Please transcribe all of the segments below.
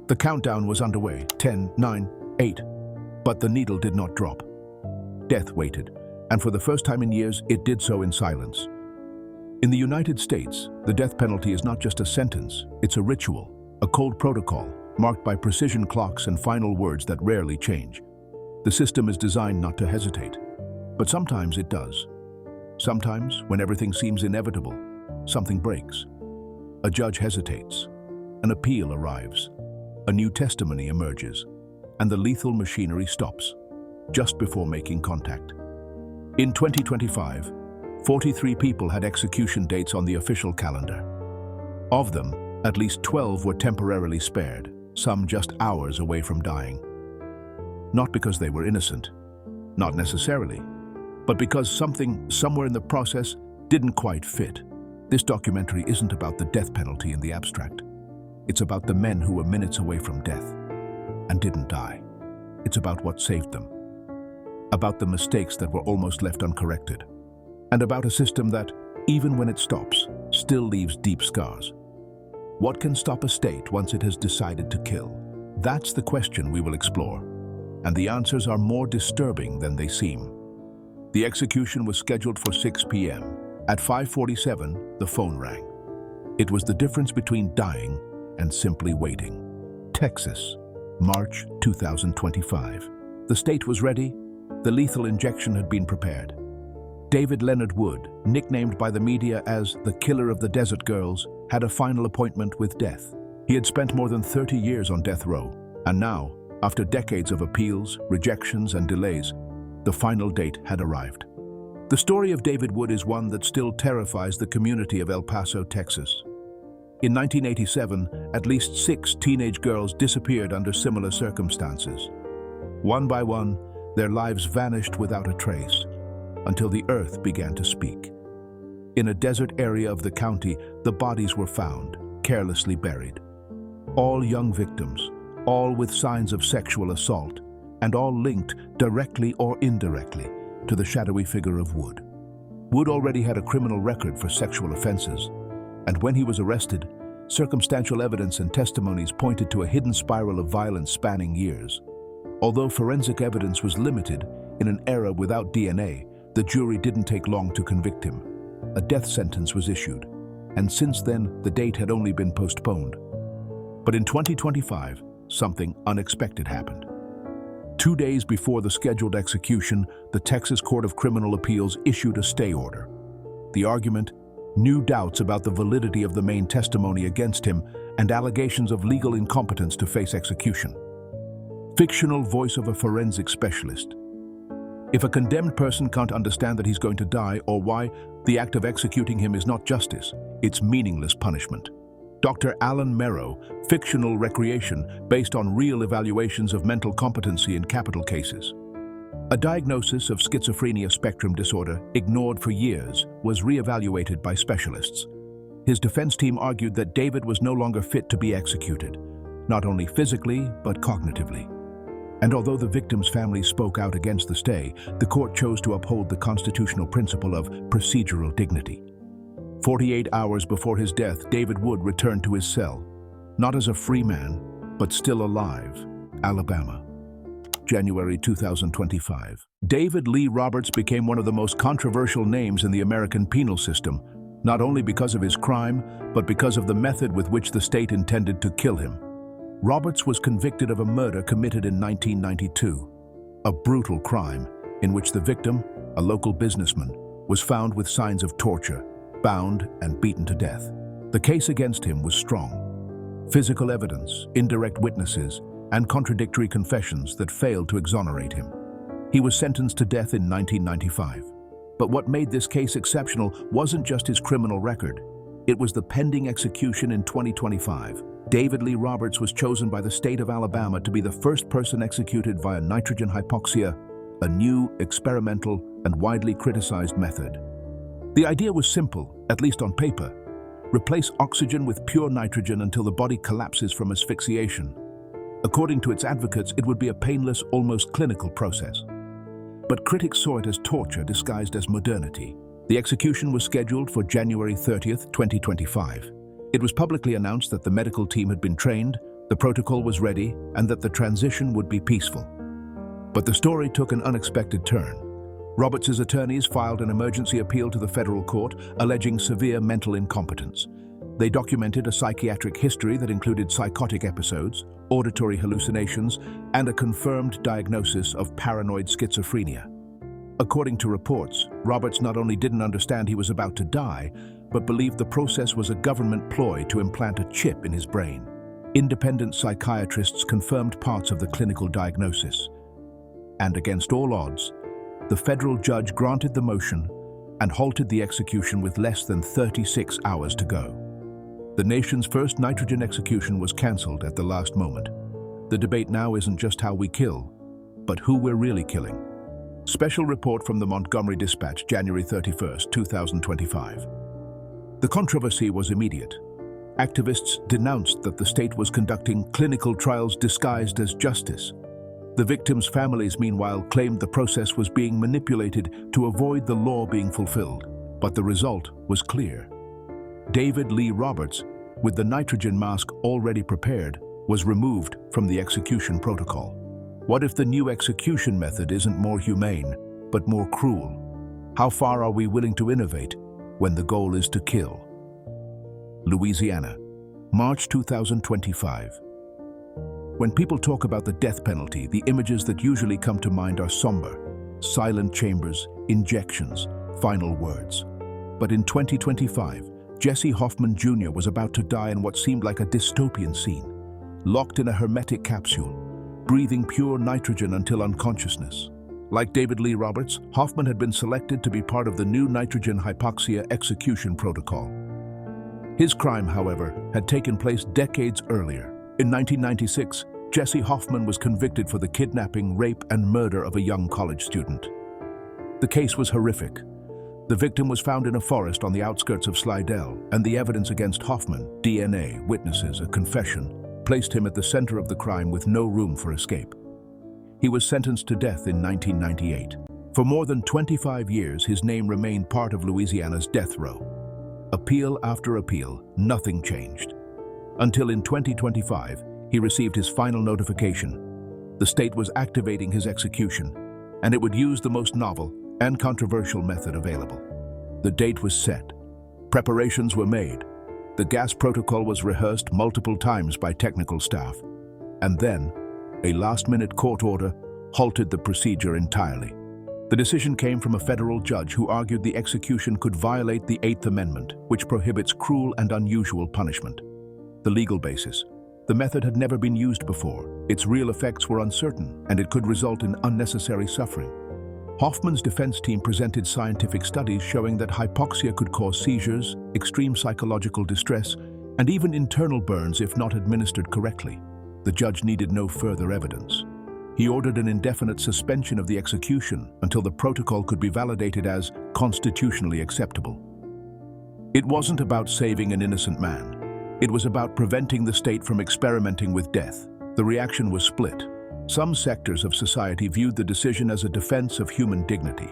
The countdown was underway, 10, 9, 8, but the needle did not drop. Death waited, and for the first time in years, it did so in silence. In the United States, the death penalty is not just a sentence, it's a ritual, a cold protocol, marked by precision clocks and final words that rarely change. The system is designed not to hesitate, but sometimes it does. Sometimes, when everything seems inevitable, something breaks. A judge hesitates. An appeal arrives. A new testimony emerges, and the lethal machinery stops, just before making contact. In 2025, 43 people had execution dates on the official calendar. Of them, at least 12 were temporarily spared, some just hours away from dying. Not because they were innocent, not necessarily, but because something, somewhere in the process, didn't quite fit. This documentary isn't about the death penalty in the abstract. It's about the men who were minutes away from death and didn't die. It's about what saved them, about the mistakes that were almost left uncorrected, and about a system that, even when it stops, still leaves deep scars. What can stop a state once it has decided to kill? That's the question we will explore, and the answers are more disturbing than they seem. The execution was scheduled for 6 p.m. At 5:47, the phone rang. It was the difference between dying and simply waiting. Texas, March 2025. The state was ready. The lethal injection had been prepared. David Leonard Wood, nicknamed by the media as the killer of the Desert Girls, had a final appointment with death. He had spent more than 30 years on death row, and now, after decades of appeals, rejections, and delays, the final date had arrived. The story of David Wood is one that still terrifies the community of El Paso, Texas. In 1987, at least 6 teenage girls disappeared under similar circumstances. One by one, their lives vanished without a trace, until the earth began to speak. In a desert area of the county, the bodies were found, carelessly buried. All young victims, all with signs of sexual assault, and all linked, directly or indirectly, to the shadowy figure of Wood. Wood already had a criminal record for sexual offenses, and when he was arrested, circumstantial evidence and testimonies pointed to a hidden spiral of violence spanning years. Although forensic evidence was limited, in an era without DNA, the jury didn't take long to convict him. A death sentence was issued, and since then, the date had only been postponed. But in 2025, something unexpected happened. 2 days before the scheduled execution, the Texas Court of Criminal Appeals issued a stay order. The argument: new doubts about the validity of the main testimony against him and allegations of legal incompetence to face execution. Fictional voice of a forensic specialist. If a condemned person can't understand that he's going to die or why the act of executing him is not justice, it's meaningless punishment. Dr. Alan Merrow, fictional recreation based on real evaluations of mental competency in capital cases. A diagnosis of schizophrenia spectrum disorder, ignored for years, was re-evaluated by specialists. His defense team argued that David was no longer fit to be executed, not only physically, but cognitively. And although the victim's family spoke out against the stay, the court chose to uphold the constitutional principle of procedural dignity. 48 hours before his death, David Wood returned to his cell, not as a free man, but still alive. Alabama, January 2025. David Lee Roberts became one of the most controversial names in the American penal system, not only because of his crime, but because of the method with which the state intended to kill him. Roberts was convicted of a murder committed in 1992, a brutal crime in which the victim, a local businessman, was found with signs of torture, bound and beaten to death. The case against him was strong. Physical evidence, indirect witnesses, and contradictory confessions that failed to exonerate him. He was sentenced to death in 1995. But what made this case exceptional wasn't just his criminal record. It was the pending execution in 2025. David Lee Roberts was chosen by the state of Alabama to be the first person executed via nitrogen hypoxia, a new, experimental, and widely criticized method. The idea was simple, at least on paper. Replace oxygen with pure nitrogen until the body collapses from asphyxiation. According to its advocates, it would be a painless, almost clinical process. But critics saw it as torture disguised as modernity. The execution was scheduled for January 30th, 2025. It was publicly announced that the medical team had been trained, the protocol was ready, and that the transition would be peaceful. But the story took an unexpected turn. Roberts' attorneys filed an emergency appeal to the federal court, alleging severe mental incompetence. They documented a psychiatric history that included psychotic episodes, auditory hallucinations, and a confirmed diagnosis of paranoid schizophrenia. According to reports, Roberts not only didn't understand he was about to die, but believed the process was a government ploy to implant a chip in his brain. Independent psychiatrists confirmed parts of the clinical diagnosis. And against all odds, the federal judge granted the motion and halted the execution with less than 36 hours to go. The nation's first nitrogen execution was cancelled at the last moment. The debate now isn't just how we kill, but who we're really killing. Special report from the Montgomery Dispatch, January 31, 2025. The controversy was immediate. Activists denounced that the state was conducting clinical trials disguised as justice. The victims' families, meanwhile, claimed the process was being manipulated to avoid the law being fulfilled. But the result was clear. David Lee Roberts, with the nitrogen mask already prepared, was removed from the execution protocol. What if the new execution method isn't more humane, but more cruel? How far are we willing to innovate when the goal is to kill? Louisiana, March 2025. When people talk about the death penalty, the images that usually come to mind are somber: silent chambers, injections, final words. But in 2025, Jesse Hoffman Jr. was about to die in what seemed like a dystopian scene, locked in a hermetic capsule, breathing pure nitrogen until unconsciousness. Like David Lee Roberts, Hoffman had been selected to be part of the new nitrogen hypoxia execution protocol. His crime, however, had taken place decades earlier. In 1996, Jesse Hoffman was convicted for the kidnapping, rape, and murder of a young college student. The case was horrific. The victim was found in a forest on the outskirts of Slidell, and the evidence against Hoffman, DNA, witnesses, a confession, placed him at the center of the crime with no room for escape. He was sentenced to death in 1998. For more than 25 years, his name remained part of Louisiana's death row. Appeal after appeal, nothing changed. Until in 2025, he received his final notification. The state was activating his execution, and it would use the most novel and controversial method available. The date was set. Preparations were made. The gas protocol was rehearsed multiple times by technical staff. And then, a last-minute court order halted the procedure entirely. The decision came from a federal judge who argued the execution could violate the Eighth Amendment, which prohibits cruel and unusual punishment. The legal basis: the method had never been used before, its real effects were uncertain, and it could result in unnecessary suffering. Hoffman's defense team presented scientific studies showing that hypoxia could cause seizures, extreme psychological distress, and even internal burns if not administered correctly. The judge needed no further evidence. He ordered an indefinite suspension of the execution until the protocol could be validated as constitutionally acceptable. It wasn't about saving an innocent man. It was about preventing the state from experimenting with death. The reaction was split. Some sectors of society viewed the decision as a defense of human dignity.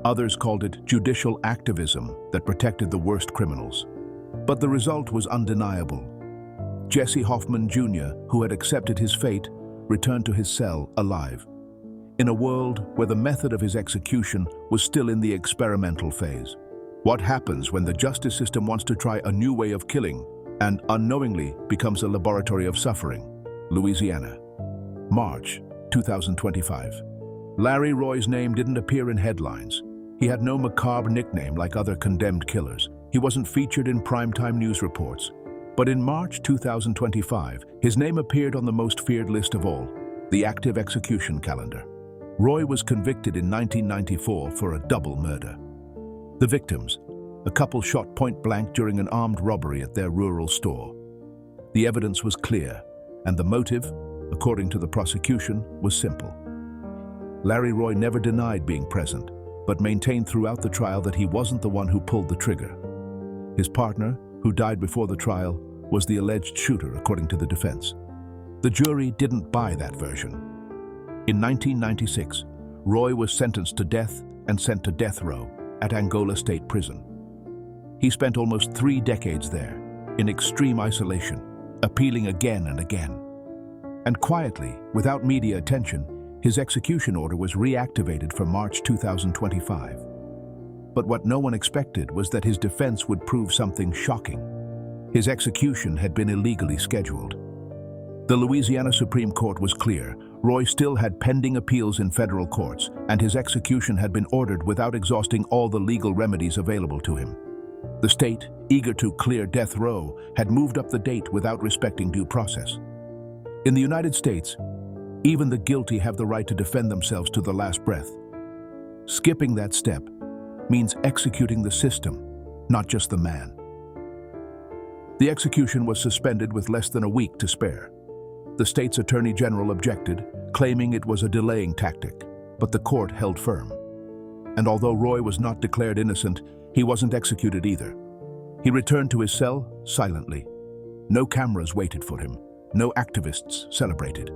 Others called it judicial activism that protected the worst criminals. But the result was undeniable. Jesse Hoffman Jr., who had accepted his fate, returned to his cell alive, in a world where the method of his execution was still in the experimental phase. What happens when the justice system wants to try a new way of killing and unknowingly becomes a laboratory of suffering? Louisiana, March 2025. Larry Roy's name didn't appear in headlines. He had no macabre nickname like other condemned killers. He wasn't featured in primetime news reports. But in March 2025, his name appeared on the most feared list of all, the active execution calendar. Roy was convicted in 1994 for a double murder. The victims: a couple shot point blank during an armed robbery at their rural store. The evidence was clear, and the motive, according to the prosecution, was simple. Larry Roy never denied being present, but maintained throughout the trial that he wasn't the one who pulled the trigger. His partner, who died before the trial, was the alleged shooter, according to the defense. The jury didn't buy that version. In 1996, Roy was sentenced to death and sent to death row at Angola State Prison. He spent almost 3 decades there, in extreme isolation, appealing again and again. And quietly, without media attention, his execution order was reactivated for March 2025. But what no one expected was that his defense would prove something shocking. His execution had been illegally scheduled. The Louisiana Supreme Court was clear. Roy still had pending appeals in federal courts, and his execution had been ordered without exhausting all the legal remedies available to him. The state, eager to clear death row, had moved up the date without respecting due process. In the United States, even the guilty have the right to defend themselves to the last breath. Skipping that step means executing the system, not just the man. The execution was suspended with less than a week to spare. The state's attorney general objected, claiming it was a delaying tactic, but the court held firm. And although Roy was not declared innocent, he wasn't executed either. He returned to his cell silently. No cameras waited for him. No activists celebrated.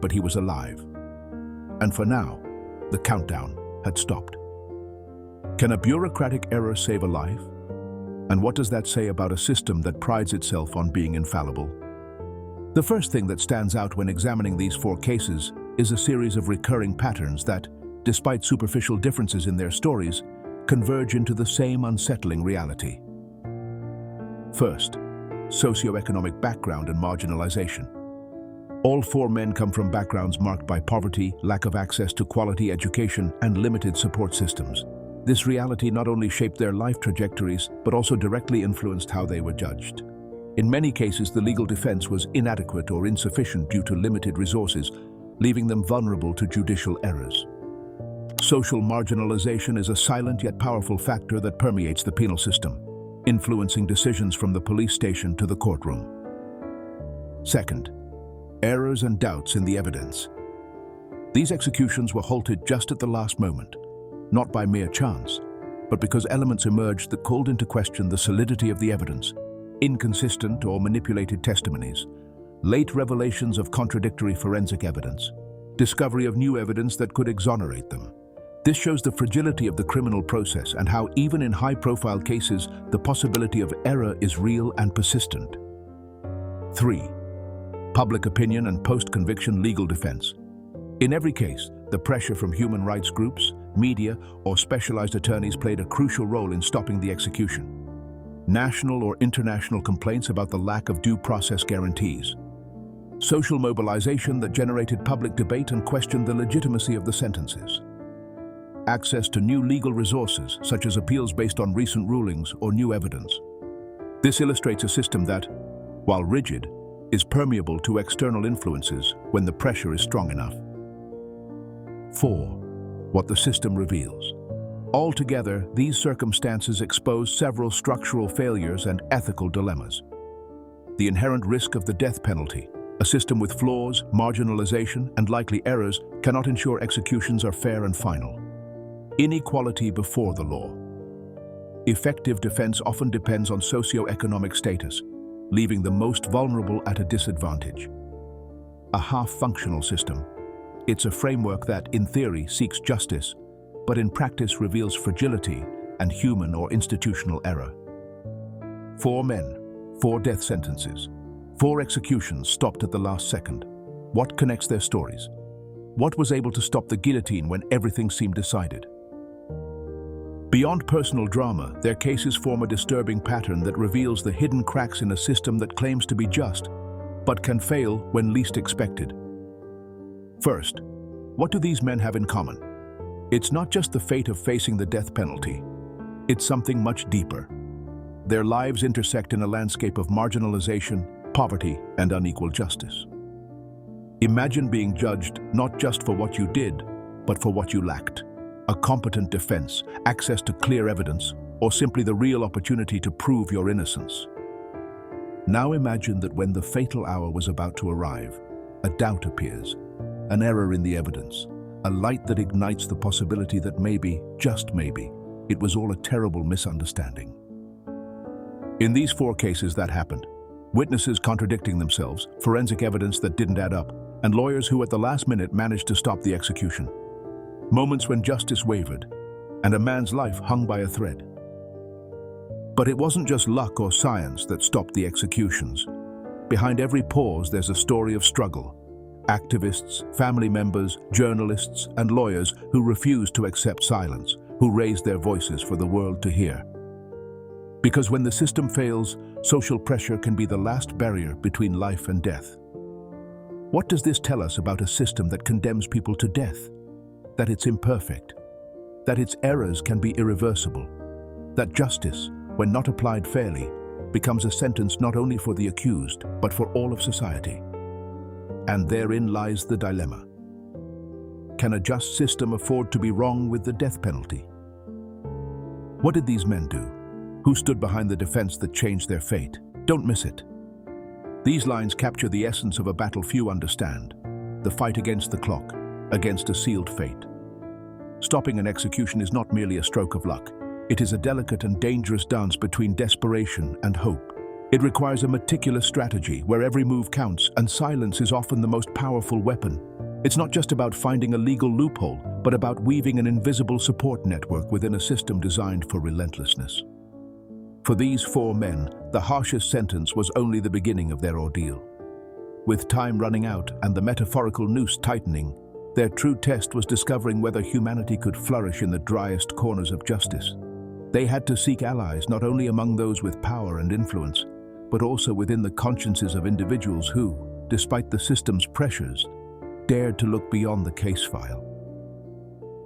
But he was alive. And for now, the countdown had stopped. Can a bureaucratic error save a life? And what does that say about a system that prides itself on being infallible? The first thing that stands out when examining these 4 cases is a series of recurring patterns that, despite superficial differences in their stories, converge into the same unsettling reality. First, socioeconomic background and marginalization. All 4 men come from backgrounds marked by poverty, lack of access to quality education, and limited support systems. This reality not only shaped their life trajectories, but also directly influenced how they were judged. In many cases, the legal defense was inadequate or insufficient due to limited resources, leaving them vulnerable to judicial errors. Social marginalization is a silent yet powerful factor that permeates the penal system, influencing decisions from the police station to the courtroom. Second, errors and doubts in the evidence. These executions were halted just at the last moment, not by mere chance, but because elements emerged that called into question the solidity of the evidence. Inconsistent or manipulated testimonies, late revelations of contradictory forensic evidence, discovery of new evidence that could exonerate them. This shows the fragility of the criminal process and how even in high-profile cases, the possibility of error is real and persistent. 3. Public opinion and post-conviction legal defense. In every case, the pressure from human rights groups, media, or specialized attorneys played a crucial role in stopping the execution. National or international complaints about the lack of due process guarantees. Social mobilization that generated public debate and questioned the legitimacy of the sentences. Access to new legal resources, such as appeals based on recent rulings or new evidence. This illustrates a system that, while rigid, is permeable to external influences when the pressure is strong enough. 4. What the system reveals. Altogether, these circumstances expose several structural failures and ethical dilemmas. The inherent risk of the death penalty, a system with flaws, marginalization, and likely errors, cannot ensure executions are fair and final. Inequality before the law. Effective defense often depends on socioeconomic status, leaving the most vulnerable at a disadvantage. A half-functional system. It's a framework that, in theory, seeks justice, but in practice reveals fragility and human or institutional error. 4 men, 4 death sentences, 4 executions stopped at the last second. What connects their stories? What was able to stop the guillotine when everything seemed decided? Beyond personal drama, their cases form a disturbing pattern that reveals the hidden cracks in a system that claims to be just, but can fail when least expected. First, what do these men have in common? It's not just the fate of facing the death penalty. It's something much deeper. Their lives intersect in a landscape of marginalization, poverty, and unequal justice. Imagine being judged not just for what you did, but for what you lacked. A competent defense, access to clear evidence, or simply the real opportunity to prove your innocence. Now imagine that when the fatal hour was about to arrive, a doubt appears, an error in the evidence, a light that ignites the possibility that maybe, just maybe, it was all a terrible misunderstanding. In these 4 cases that happened, witnesses contradicting themselves, forensic evidence that didn't add up, and lawyers who at the last minute managed to stop the execution. Moments when justice wavered, and a man's life hung by a thread. But it wasn't just luck or science that stopped the executions. Behind every pause, there's a story of struggle, activists, family members, journalists, and lawyers who refused to accept silence, who raised their voices for the world to hear. Because when the system fails, social pressure can be the last barrier between life and death. What does this tell us about a system that condemns people to death? That it's imperfect, that its errors can be irreversible, that justice, when not applied fairly, becomes a sentence not only for the accused, but for all of society. And therein lies the dilemma. Can a just system afford to be wrong with the death penalty? What did these men do? Who stood behind the defense that changed their fate? Don't miss it. These lines capture the essence of a battle few understand, the fight against the clock, against a sealed fate. Stopping an execution is not merely a stroke of luck. It is a delicate and dangerous dance between desperation and hope. It requires a meticulous strategy where every move counts, and silence is often the most powerful weapon. It's not just about finding a legal loophole, but about weaving an invisible support network within a system designed for relentlessness. For these 4 men, the harshest sentence was only the beginning of their ordeal. With time running out and the metaphorical noose tightening, their true test was discovering whether humanity could flourish in the driest corners of justice. They had to seek allies not only among those with power and influence, but also within the consciences of individuals who, despite the system's pressures, dared to look beyond the case file.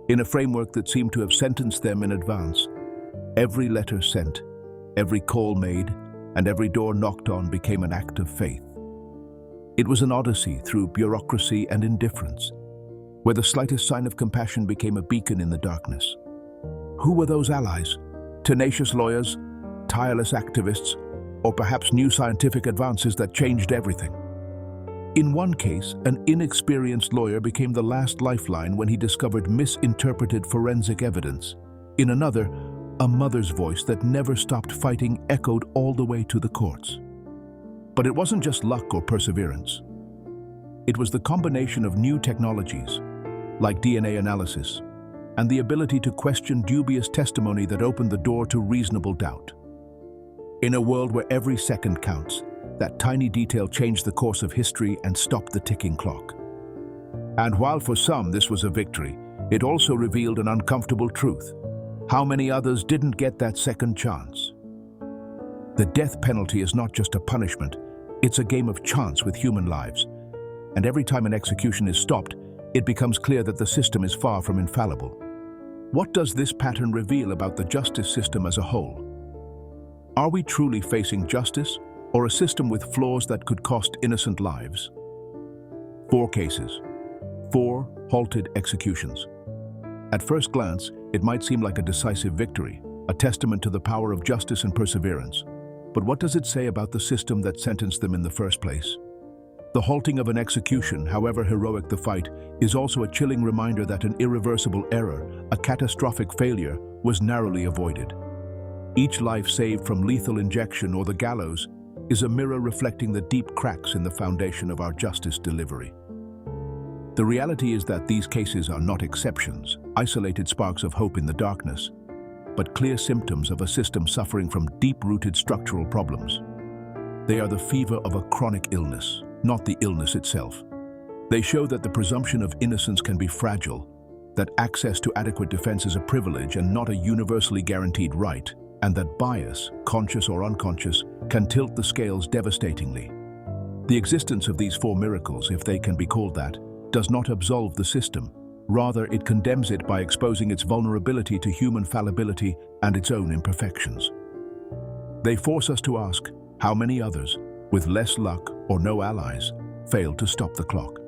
In a framework that seemed to have sentenced them in advance, every letter sent, every call made, and every door knocked on became an act of faith. It was an odyssey through bureaucracy and indifference, where the slightest sign of compassion became a beacon in the darkness. Who were those allies? Tenacious lawyers, tireless activists, or perhaps new scientific advances that changed everything? In one case, an inexperienced lawyer became the last lifeline when he discovered misinterpreted forensic evidence. In another, a mother's voice that never stopped fighting echoed all the way to the courts. But it wasn't just luck or perseverance. It was the combination of new technologies, like DNA analysis, and the ability to question dubious testimony that opened the door to reasonable doubt. In a world where every second counts, that tiny detail changed the course of history and stopped the ticking clock. And while for some this was a victory, it also revealed an uncomfortable truth. How many others didn't get that second chance? The death penalty is not just a punishment, it's a game of chance with human lives. And every time an execution is stopped, it becomes clear that the system is far from infallible. What does this pattern reveal about the justice system as a whole? Are we truly facing justice, or a system with flaws that could cost innocent lives? 4 cases, 4 halted executions. At first glance, it might seem like a decisive victory, a testament to the power of justice and perseverance. But what does it say about the system that sentenced them in the first place? The halting of an execution, however heroic the fight, is also a chilling reminder that an irreversible error, a catastrophic failure, was narrowly avoided. Each life saved from lethal injection or the gallows is a mirror reflecting the deep cracks in the foundation of our justice delivery. The reality is that these cases are not exceptions, isolated sparks of hope in the darkness, but clear symptoms of a system suffering from deep-rooted structural problems. They are the fever of a chronic illness, not the illness itself. They show that the presumption of innocence can be fragile, that access to adequate defense is a privilege and not a universally guaranteed right, and that bias, conscious or unconscious, can tilt the scales devastatingly. The existence of these 4 miracles, if they can be called that, does not absolve the system. Rather, it condemns it by exposing its vulnerability to human fallibility and its own imperfections. They force us to ask, how many others, with less luck or no allies, failed to stop the clock?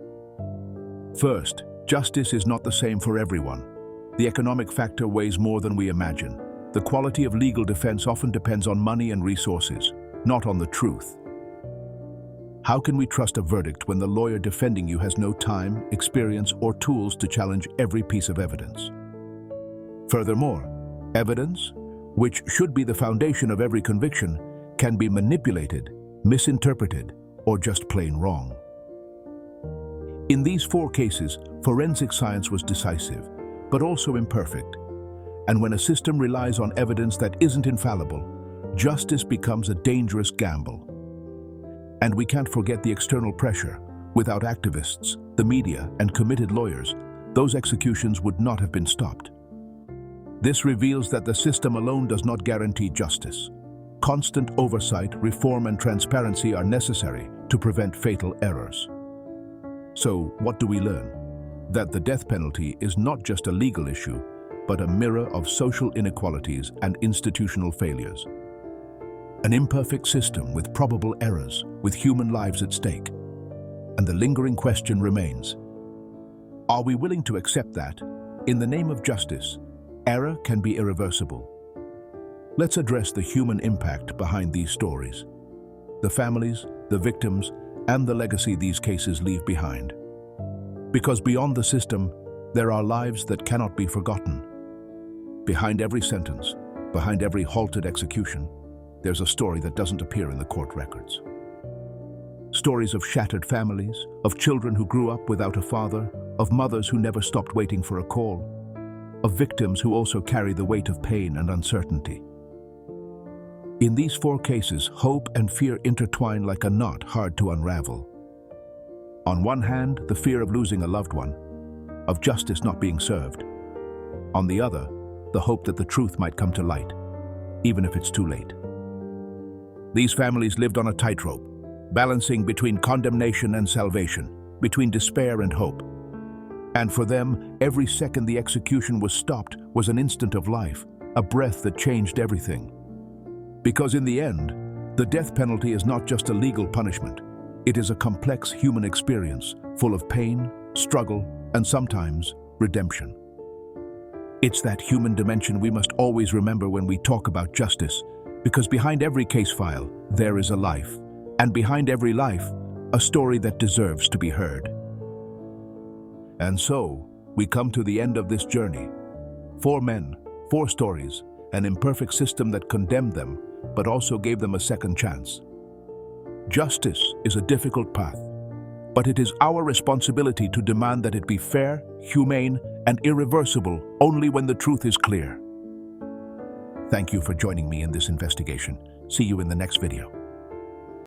First, justice is not the same for everyone. The economic factor weighs more than we imagine. The quality of legal defense often depends on money and resources, not on the truth. How can we trust a verdict when the lawyer defending you has no time, experience, or tools to challenge every piece of evidence? Furthermore, evidence, which should be the foundation of every conviction, can be manipulated, misinterpreted, or just plain wrong. In these 4 cases, forensic science was decisive, but also imperfect. And when a system relies on evidence that isn't infallible, justice becomes a dangerous gamble. And we can't forget the external pressure. Without activists, the media, and committed lawyers, those executions would not have been stopped. This reveals that the system alone does not guarantee justice. Constant oversight, reform, and transparency are necessary to prevent fatal errors. So, what do we learn? That the death penalty is not just a legal issue, but a mirror of social inequalities and institutional failures. An imperfect system with probable errors, with human lives at stake. And the lingering question remains: are we willing to accept that, in the name of justice, error can be irreversible? Let's address the human impact behind these stories, the families, the victims, and the legacy these cases leave behind. Because beyond the system, there are lives that cannot be forgotten. Behind every sentence, behind every halted execution, there's a story that doesn't appear in the court records. Stories of shattered families, of children who grew up without a father, of mothers who never stopped waiting for a call, of victims who also carry the weight of pain and uncertainty. In these 4 cases, hope and fear intertwine like a knot hard to unravel. On one hand, the fear of losing a loved one, of justice not being served. On the other, the hope that the truth might come to light, even if it's too late. These families lived on a tightrope, balancing between condemnation and salvation, between despair and hope. And for them, every second the execution was stopped was an instant of life, a breath that changed everything. Because in the end, the death penalty is not just a legal punishment. It is a complex human experience, full of pain, struggle, and sometimes redemption. It's that human dimension we must always remember when we talk about justice, because behind every case file, there is a life, and behind every life, a story that deserves to be heard. And so, we come to the end of this journey. 4 men, 4 stories, an imperfect system that condemned them, but also gave them a second chance. Justice is a difficult path, but it is our responsibility to demand that it be fair, humane, and irreversible only when the truth is clear. Thank you for joining me in this investigation. See you in the next video.